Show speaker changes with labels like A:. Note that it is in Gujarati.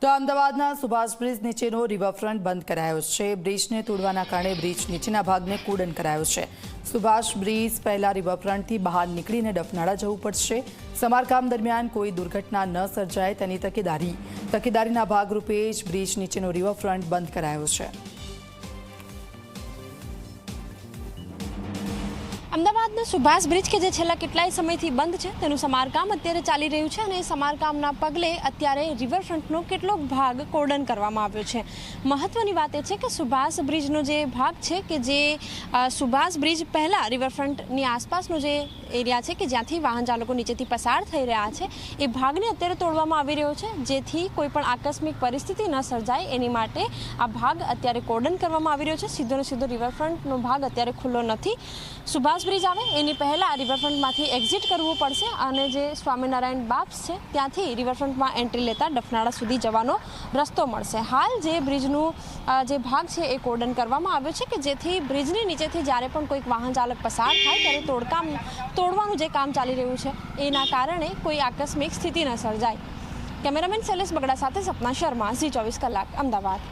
A: તો અમદાવાદના સુભાષ બ્રિજ નીચેનો રિવરફ્રન્ટ બંધ કરાયો છે। બ્રિજને તોડવાના કારણે બ્રિજ નીચેના ભાગને કોર્ડન કરાયો છે। સુભાષ બ્રિજ પહેલા રિવરફ્રન્ટથી બહાર નીકળીને ડફનાળા જવું પડશે। સમારકામ દરમિયાન કોઈ દુર્ઘટના ન સર્જાય તેની તકેદારીના ભાગરૂપે જ બ્રિજ નીચેનો રિવરફ્રન્ટ બંધ કરાયો છે।
B: અમદાવાદનો સુભાષ બ્રિજ કે જે છેલ્લા કેટલાય સમયથી બંધ છે તેનું સમારકામ અત્યારે ચાલી રહ્યું છે અને સમારકામના પગલે અત્યારે રિવરફ્રન્ટનો કેટલોક ભાગ કોર્ડન કરવામાં આવ્યો છે। મહત્વની વાત એ છે કે સુભાષ બ્રિજનો જે ભાગ છે કે જે સુભાષ બ્રિજ પહેલાં રિવરફ્રન્ટની આસપાસનો જે એરિયા છે કે જ્યાંથી વાહન ચાલકો નીચેથી પસાર થઈ રહ્યા છે એ ભાગને અત્યારે તોડવામાં આવી રહ્યો છે, જેથી કોઈ પણ આકસ્મિક પરિસ્થિતિ ન સર્જાય એની માટે આ ભાગ અત્યારે કોર્ડન કરવામાં આવી રહ્યો છે। સીધો ને સીધો રિવરફ્રન્ટનો ભાગ અત્યારે ખુલ્લો નથી। સુભાષ બ્રિજ આવે એની પહેલાં રિવરફ્રન્ટમાંથી એક્ઝિટ કરવું પડશે અને જે સ્વામિનારાયણ બાપ્સ છે ત્યાંથી રિવરફ્રન્ટમાં એન્ટ્રી લેતા ડફનાળા સુધી જવાનો રસ્તો મળશે। હાલ જે બ્રિજનું જે ભાગ છે એ કોર્ડન કરવામાં આવ્યો છે કે જેથી બ્રિજની નીચેથી જ્યારે પણ કોઈક વાહન ચાલક પસાર થાય ત્યારે તોડવાનું જે કામ ચાલી રહ્યું છે એના કારણે કોઈ આકસ્મિક સ્થિતિ ન સર્જાય। કેમેરામેન શૈલેષ બગડા સાથે સપના શર્મા, Zee 24 કલાક, અમદાવાદ।